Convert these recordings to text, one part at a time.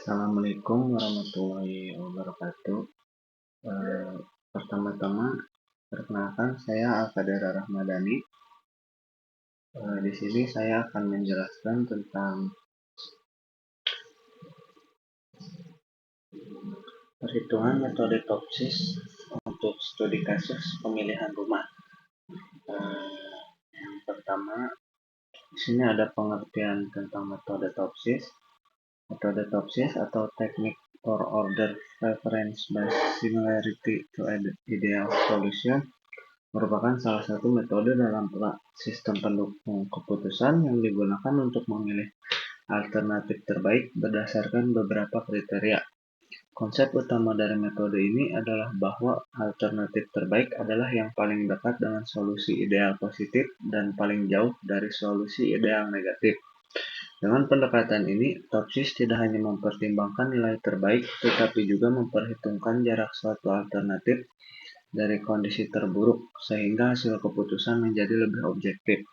Assalamualaikum warahmatullahi wabarakatuh. Pertama-tama, perkenalkan saya Al-Qadar Rahmadani. Di sini saya akan menjelaskan tentang perhitungan metode TOPSIS untuk studi kasus pemilihan rumah. Yang pertama, di sini ada pengertian tentang metode TOPSIS. Metode TOPSIS atau Technique for Order Preference by Similarity to Ideal Solution merupakan salah satu metode dalam sistem pendukung keputusan yang digunakan untuk memilih alternatif terbaik berdasarkan beberapa kriteria. Konsep utama dari metode ini adalah bahwa alternatif terbaik adalah yang paling dekat dengan solusi ideal positif dan paling jauh dari solusi ideal negatif. Dengan pendekatan ini, TOPSIS tidak hanya mempertimbangkan nilai terbaik, tetapi juga memperhitungkan jarak suatu alternatif dari kondisi terburuk, sehingga hasil keputusan menjadi lebih objektif.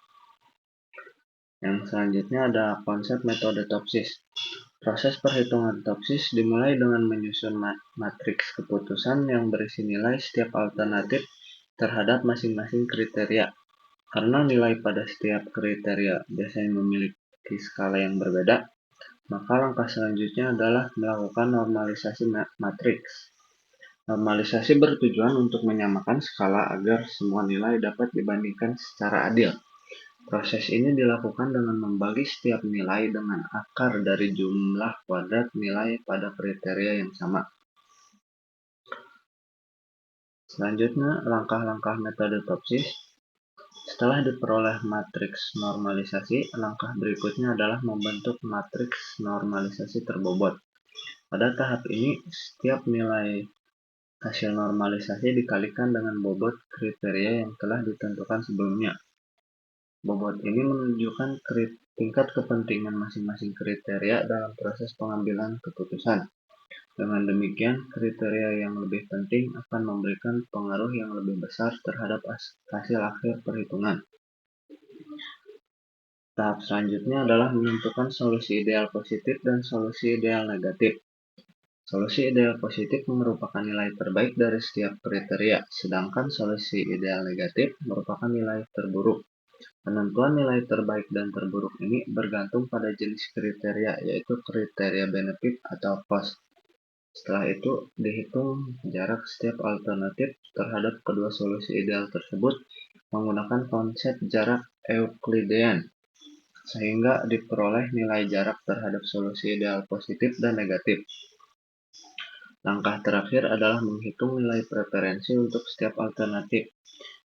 Yang selanjutnya ada konsep metode TOPSIS. Proses perhitungan TOPSIS dimulai dengan menyusun matriks keputusan yang berisi nilai setiap alternatif terhadap masing-masing kriteria. Karena nilai pada setiap kriteria biasanya memiliki skala yang berbeda, maka langkah selanjutnya adalah melakukan normalisasi matriks. Normalisasi bertujuan untuk menyamakan skala agar semua nilai dapat dibandingkan secara adil. Proses ini dilakukan dengan membagi setiap nilai dengan akar dari jumlah kuadrat nilai pada kriteria yang sama. Selanjutnya, langkah-langkah metode TOPSIS. Setelah diperoleh matriks normalisasi, langkah berikutnya adalah membentuk matriks normalisasi terbobot. Pada tahap ini, setiap nilai hasil normalisasi dikalikan dengan bobot kriteria yang telah ditentukan sebelumnya. Bobot ini menunjukkan tingkat kepentingan masing-masing kriteria dalam proses pengambilan keputusan. Dengan demikian, kriteria yang lebih penting akan memberikan pengaruh yang lebih besar terhadap hasil akhir perhitungan. Tahap selanjutnya adalah menentukan solusi ideal positif dan solusi ideal negatif. Solusi ideal positif merupakan nilai terbaik dari setiap kriteria, sedangkan solusi ideal negatif merupakan nilai terburuk. Penentuan nilai terbaik dan terburuk ini bergantung pada jenis kriteria, yaitu kriteria benefit atau cost. Setelah itu, dihitung jarak setiap alternatif terhadap kedua solusi ideal tersebut menggunakan konsep jarak Euklidean, sehingga diperoleh nilai jarak terhadap solusi ideal positif dan negatif. Langkah terakhir adalah menghitung nilai preferensi untuk setiap alternatif,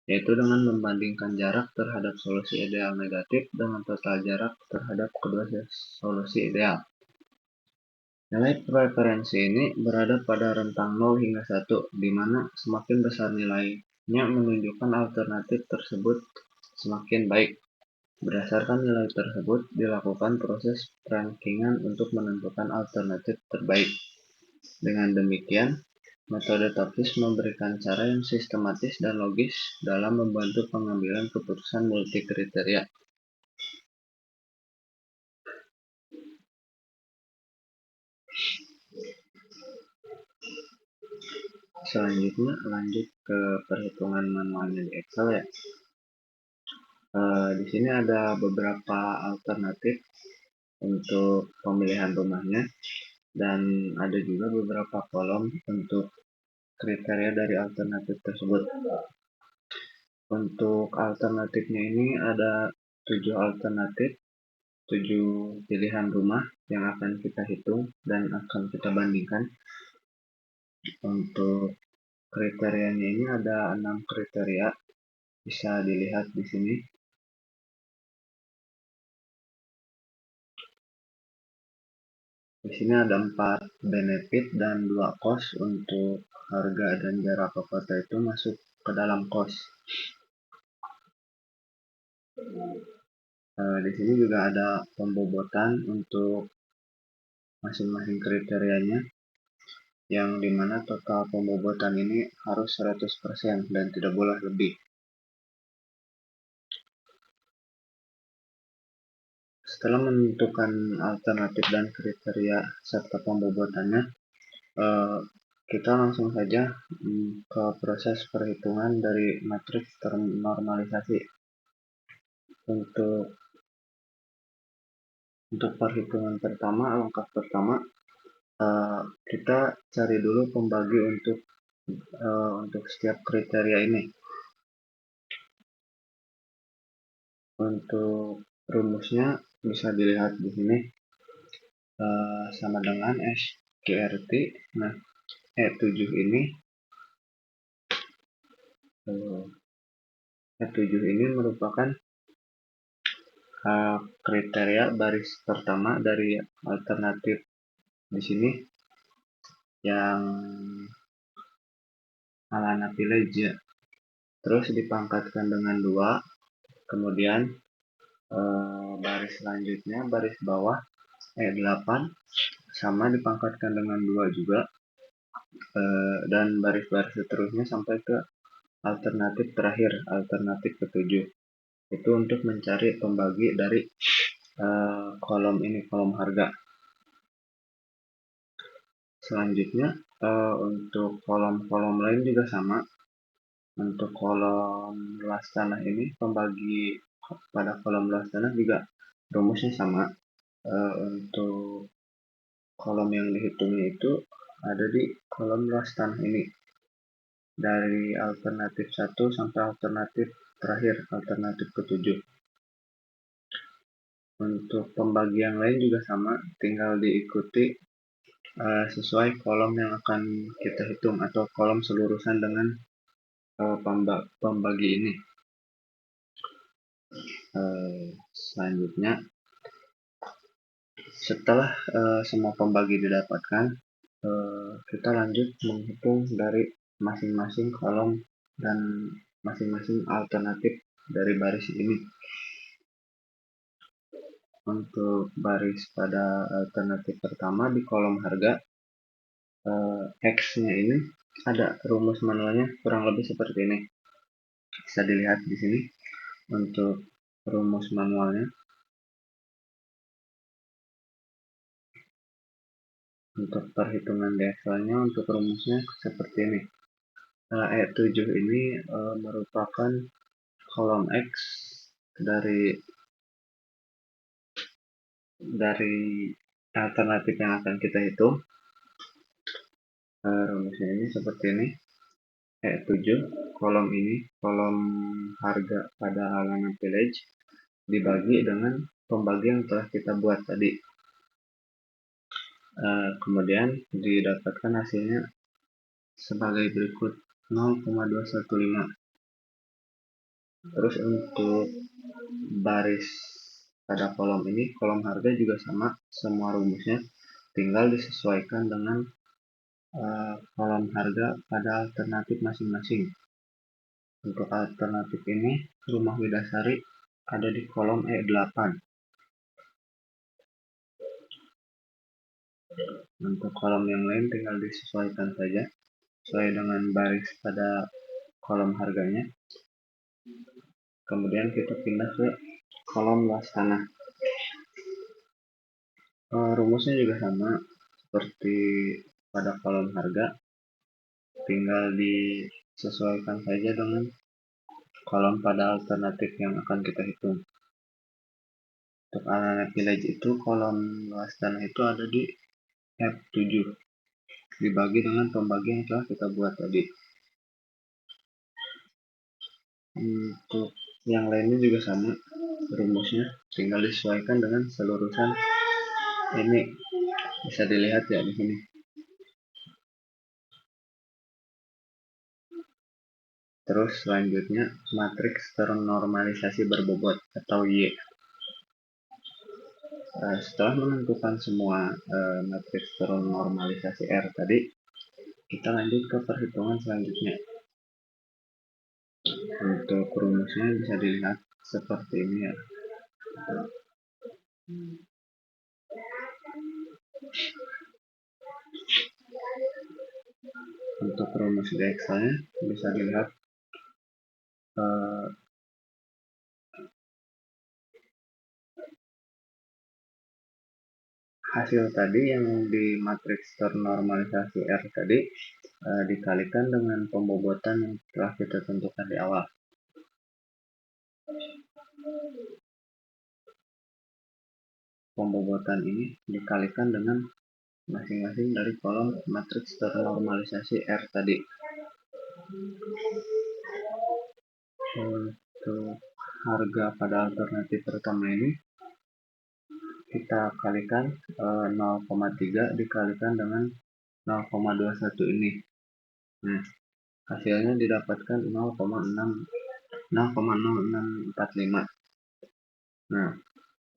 yaitu dengan membandingkan jarak terhadap solusi ideal negatif dengan total jarak terhadap kedua solusi ideal. Nilai preferensi ini berada pada rentang 0 hingga 1, di mana semakin besar nilainya menunjukkan alternatif tersebut semakin baik. Berdasarkan nilai tersebut, dilakukan proses rankingan untuk menentukan alternatif terbaik. Dengan demikian, metode TOPSIS memberikan cara yang sistematis dan logis dalam membantu pengambilan keputusan multi kriteria. Selanjutnya lanjut ke perhitungan manualnya di Excel ya. Di sini ada beberapa alternatif untuk pemilihan rumahnya dan ada juga beberapa kolom untuk kriteria dari alternatif tersebut. Untuk alternatifnya ini ada 7 alternatif, 7 pilihan rumah yang akan kita hitung dan akan kita bandingkan. Untuk kriterianya ini ada 6 kriteria, bisa dilihat di sini. Di sini ada 4 benefit dan 2 cost. Untuk harga dan jarak ke kota itu masuk ke dalam cost. Di sini juga ada pembobotan untuk masing-masing kriterianya, yang dimana total pembobotan ini harus 100% dan tidak boleh lebih. setelah menentukan alternatif dan kriteria serta pembobotannya, kita langsung saja ke proses perhitungan dari matriks ternormalisasi. Untuk perhitungan pertama, langkah pertama, kita cari dulu pembagi untuk setiap kriteria ini. Untuk rumusnya bisa dilihat di sini, sama dengan SQRT. Nah, E7 ini merupakan kriteria baris pertama dari alternatif di sini yang Alana Village, terus dipangkatkan dengan 2, kemudian baris selanjutnya, baris bawah E8 sama dipangkatkan dengan 2 juga, dan baris-baris seterusnya sampai ke alternatif terakhir, alternatif ke-7. Itu untuk mencari pembagi dari kolom ini, kolom harga. Selanjutnya untuk kolom-kolom lain juga sama. Untuk kolom luas tanah ini, pembagi pada kolom luas tanah juga rumusnya sama. Untuk kolom yang dihitungnya itu ada di kolom luas tanah ini, dari alternatif 1 sampai alternatif terakhir, alternatif ke-7. Untuk pembagian lain juga sama, tinggal diikuti sesuai kolom yang akan kita hitung atau kolom selurusan dengan pembagi ini. Selanjutnya, setelah semua pembagi didapatkan, kita lanjut menghitung dari masing-masing kolom dan masing-masing alternatif dari baris ini. Untuk baris pada alternatif pertama di kolom harga, X-nya ini ada rumus manualnya kurang lebih seperti ini. Bisa dilihat di sini untuk rumus manualnya. Untuk perhitungan di Excel-nya, untuk rumusnya seperti ini. E7 ini merupakan kolom X dari alternatif yang akan kita hitung. Rumusnya ini seperti ini. E7 kolom ini, kolom harga pada halaman village, dibagi dengan pembagi yang telah kita buat tadi. Kemudian didapatkan hasilnya sebagai berikut, 0,215. Terus untuk baris pada kolom ini, kolom harga juga sama, semua rumusnya tinggal disesuaikan dengan kolom harga pada alternatif masing-masing. Untuk alternatif ini, Rumah Widasari ada di kolom E8. Untuk kolom yang lain tinggal disesuaikan saja sesuai dengan baris pada kolom harganya. Kemudian kita pindah ke kolom luas tanah. Rumusnya juga sama seperti pada kolom harga, tinggal disesuaikan saja dengan kolom pada alternatif yang akan kita hitung. Untuk Alana Village itu kolom luas tanah itu ada di F7, dibagi dengan pembagi yang telah kita buat tadi. Untuk yang lainnya juga sama rumusnya, tinggal disesuaikan dengan selurusan ini. Bisa dilihat ya di sini. Terus selanjutnya matriks ternormalisasi berbobot atau Y. Setelah menentukan semua matriks ternormalisasi R tadi, kita lanjut ke perhitungan selanjutnya. Untuk rumusnya bisa dilihat seperti ini ya. Untuk rumus di Excel-nya bisa dilihat hasil tadi yang di matriks ternormalisasi R tadi dikalikan dengan pembobotan yang telah kita tentukan di awal. Pembobotan ini dikalikan dengan masing-masing dari kolom matriks ternormalisasi R tadi. Untuk harga pada alternatif pertama ini kita kalikan 0,3 dikalikan dengan 0,21 ini. Nah, hasilnya didapatkan 0,0645. Nah,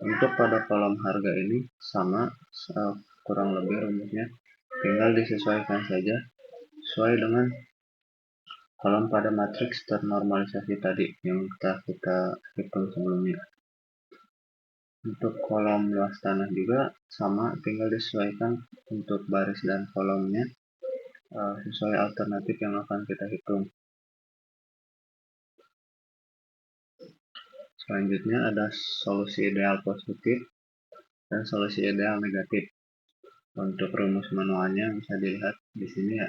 untuk pada kolom harga ini sama kurang lebih rumusnya, tinggal disesuaikan saja sesuai dengan kolom pada matriks ternormalisasi tadi yang kita hitung sebelumnya. Untuk kolom luas tanah juga sama, tinggal disesuaikan untuk baris dan kolomnya sesuai alternatif yang akan kita hitung. Selanjutnya ada solusi ideal positif dan solusi ideal negatif. Untuk rumus manualnya bisa dilihat di sini ya.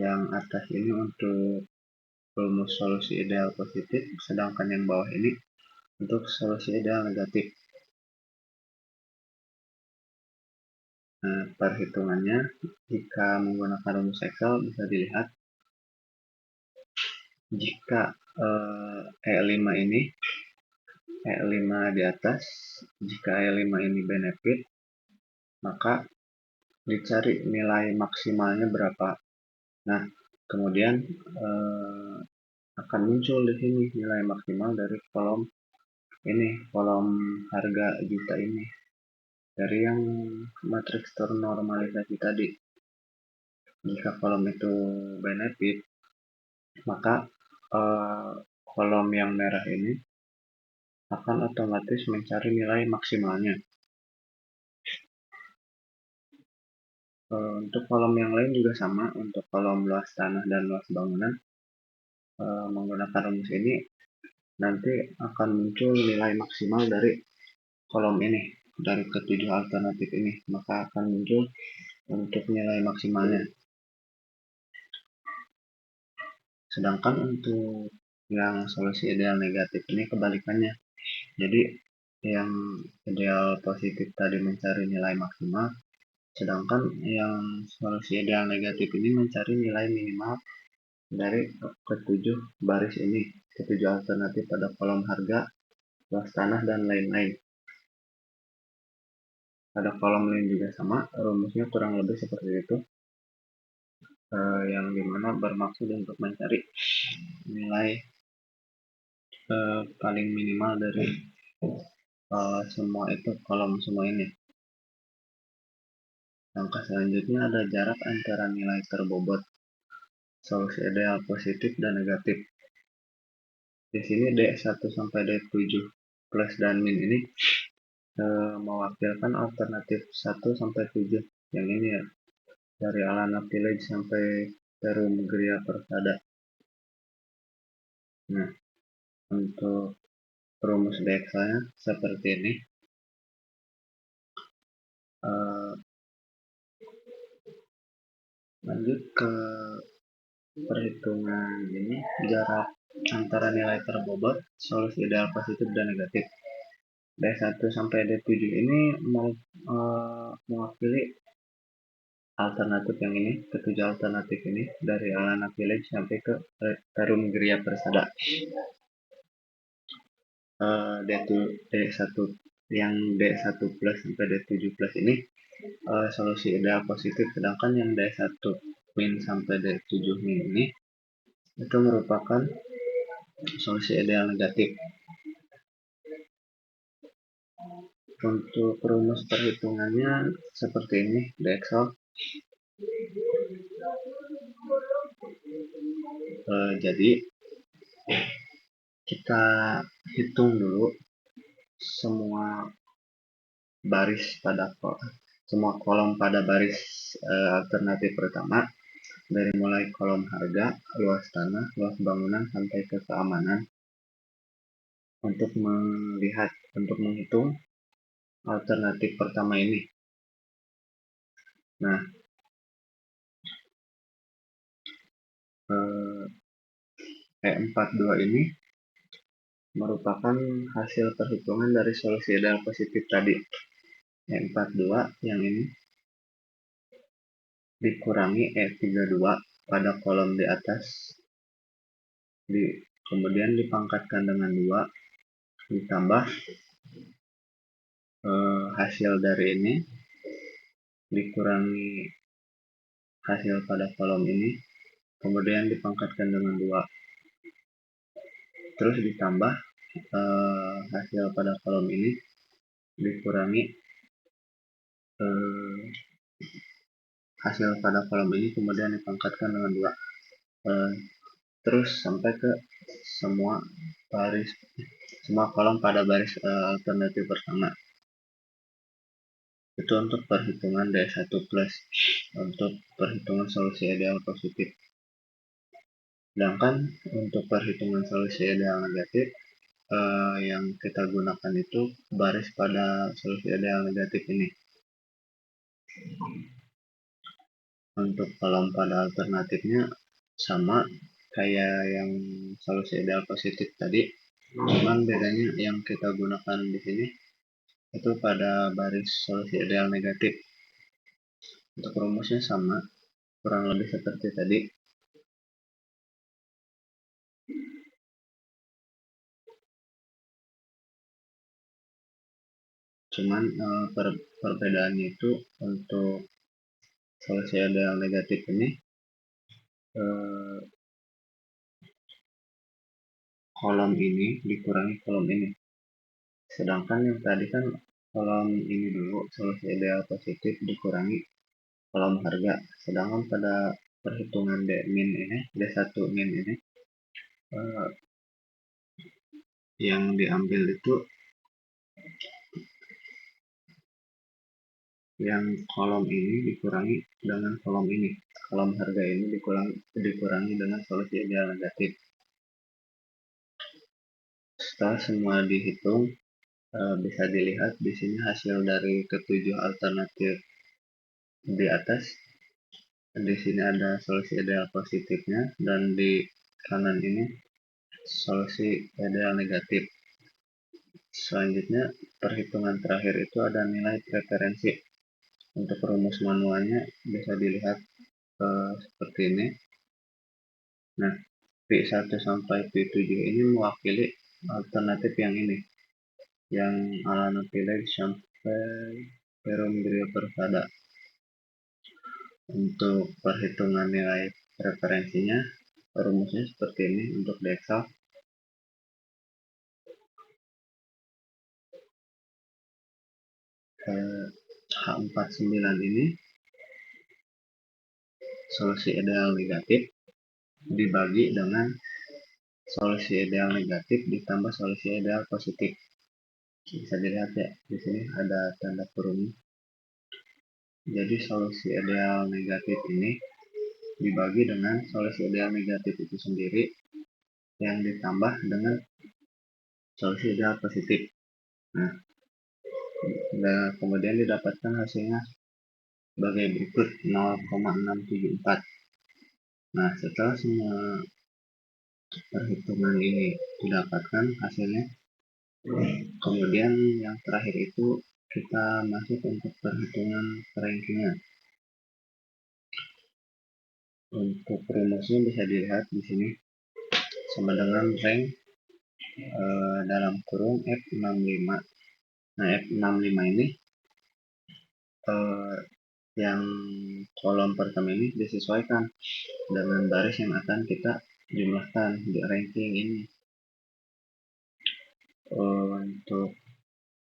Yang atas ini untuk rumus solusi ideal positif, sedangkan yang bawah ini untuk solusi ideal negatif. Nah, perhitungannya jika menggunakan rumus Excel bisa dilihat jika E5 ini E5 di atas, jika E5 ini benefit, maka dicari nilai maksimalnya berapa. Nah, kemudian akan muncul di sini nilai maksimal dari kolom ini, kolom harga juta ini, dari yang matriks ternormalisasi tadi. Jika kolom itu benefit, maka kolom yang merah ini akan otomatis mencari nilai maksimalnya. Untuk kolom yang lain juga sama, untuk kolom luas tanah dan luas bangunan menggunakan rumus ini nanti akan muncul nilai maksimal dari kolom ini, dari ketujuh alternatif ini, maka akan muncul untuk nilai maksimalnya. Sedangkan untuk yang solusi ideal negatif ini kebalikannya. Jadi yang ideal positif tadi mencari nilai maksimal, sedangkan yang solusi ideal negatif ini mencari nilai minimal dari ketujuh baris ini, ketujuh alternatif pada kolom harga, luas tanah, dan lain-lain. Pada kolom lain juga sama, rumusnya kurang lebih seperti itu, yang dimana bermaksud untuk mencari nilai paling minimal dari semua itu, kolom semua ini. Langkah selanjutnya ada jarak antara nilai terbobot solusi ideal positif dan negatif. Di sini D1 sampai D7 plus dan min ini mewakilkan alternatif 1 sampai 7 yang ini ya, dari Alana Village sampai Perum Gria Persada. Nah, untuk rumus DX-nya seperti ini. Lanjut ke perhitungan ini, jarak antara nilai terbobot solusi ideal positif dan negatif. D1 sampai D7 ini mewakili alternatif yang ini, ketujuh alternatif ini, dari Alana Village sampai ke Perum Gria Persada. D1 yang D1 plus sampai D7 plus ini solusi ideal positif, sedangkan yang D1 min sampai D7 min ini itu merupakan solusi ideal negatif. Untuk rumus perhitungannya seperti ini di Excel. Jadi kita hitung dulu semua baris pada semua kolom pada baris alternatif pertama, dari mulai kolom harga, luas tanah, luas bangunan, sampai ke keamanan, untuk menghitung alternatif pertama ini. Nah, E42 ini merupakan hasil perhitungan dari solusi ideal positif tadi. E42 yang ini dikurangi E32 pada kolom di atas, kemudian dipangkatkan dengan 2, ditambah hasil dari ini dikurangi hasil pada kolom ini, kemudian dipangkatkan dengan 2, terus ditambah hasil pada kolom ini dikurangi hasil pada kolom ini, kemudian dipangkatkan dengan 2, terus sampai ke semua kolom pada baris alternatif pertama. Itu untuk perhitungan D1 plus, untuk perhitungan solusi ideal positif. Sedangkan untuk perhitungan solusi ideal negatif, yang kita gunakan itu baris pada solusi ideal negatif ini. Untuk kolom pada alternatifnya sama kayak yang solusi ideal positif tadi, cuman bedanya yang kita gunakan di sini itu pada baris solusi ideal negatif. Untuk rumusnya sama, kurang lebih seperti tadi. Cuman perbedaannya itu untuk solusi ideal negatif ini kolom ini dikurangi kolom ini. Sedangkan yang tadi kan kolom ini dulu, solusi ideal positif dikurangi kolom harga. Sedangkan pada perhitungan D-min ini, D1 min ini, yang diambil itu yang kolom ini dikurangi dengan kolom ini. Kolom harga ini dikurangi dengan solusi ideal negatif. Setelah semua dihitung, bisa dilihat di sini hasil dari ketujuh alternatif di atas. Di sini ada solusi ideal positifnya, dan di kanan ini solusi ideal negatif. Selanjutnya, perhitungan terakhir itu ada nilai preferensi. Untuk rumus manualnya bisa dilihat seperti ini. Nah, P1 sampai P7 ini mewakili alternatif yang ini, yang Alanophyllae sampai Perumbria persada. Untuk perhitungan nilai preferensinya, rumusnya seperti ini untuk di Excel. H49 ini solusi ideal negatif dibagi dengan solusi ideal negatif ditambah solusi ideal positif. Bisa dilihat ya, di sini ada tanda kurung. Jadi solusi ideal negatif ini dibagi dengan solusi ideal negatif itu sendiri yang ditambah dengan solusi ideal positif. Nah, kemudian didapatkan hasilnya sebagai berikut 0,674. Nah, setelah semua perhitungan ini didapatkan hasilnya, kemudian yang terakhir itu kita masuk untuk perhitungan rankingan. Untuk rumusnya bisa dilihat di sini sama dengan rank dalam kurung F65. Nah, F65 ini yang kolom pertama ini disesuaikan dengan baris yang akan kita jumlahkan di ranking ini. Untuk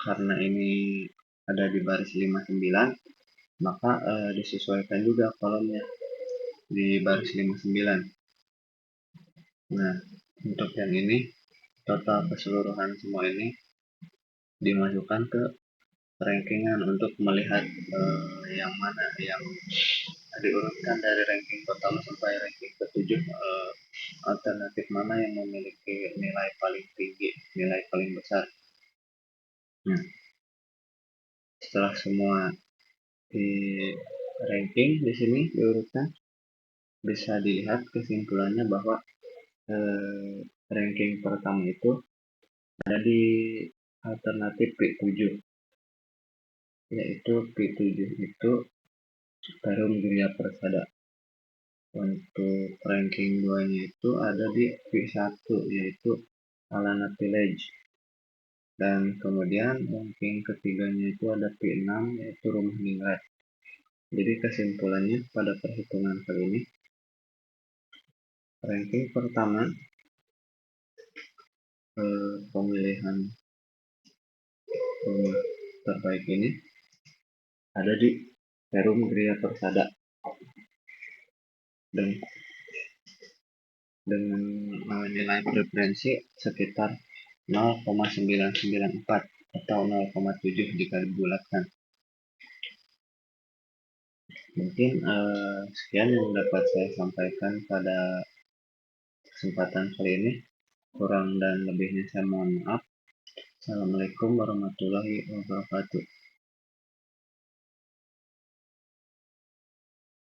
karena ini ada di baris 59, maka disesuaikan juga kolomnya di baris 59. Nah, untuk yang ini total keseluruhan semua ini dimasukkan ke rankingan untuk melihat yang mana yang diurutkan dari ranking pertama sampai ranking ke-7, alternatif mana yang memiliki nilai paling tinggi, nilai paling besar. Nah, Setelah semua di ranking di sini diurutkan, bisa dilihat kesimpulannya bahwa ranking pertama itu ada di alternatif P7, yaitu P7 itu Perum Gria Persada. Untuk ranking 2-nya itu ada di P1, yaitu Alana Village. Dan kemudian ranking ketiganya itu ada P6, yaitu Rumah Ningrat. Jadi kesimpulannya pada perhitungan kali ini, ranking pertama pemilihan rumah terbaik ini ada di Perum Gria Persada dengan nilai preferensi sekitar 0,994 atau 0,7 jika dibulatkan. Mungkin sekian yang dapat saya sampaikan pada kesempatan kali ini. Kurang dan lebihnya saya mohon maaf. Assalamualaikum warahmatullahi wabarakatuh.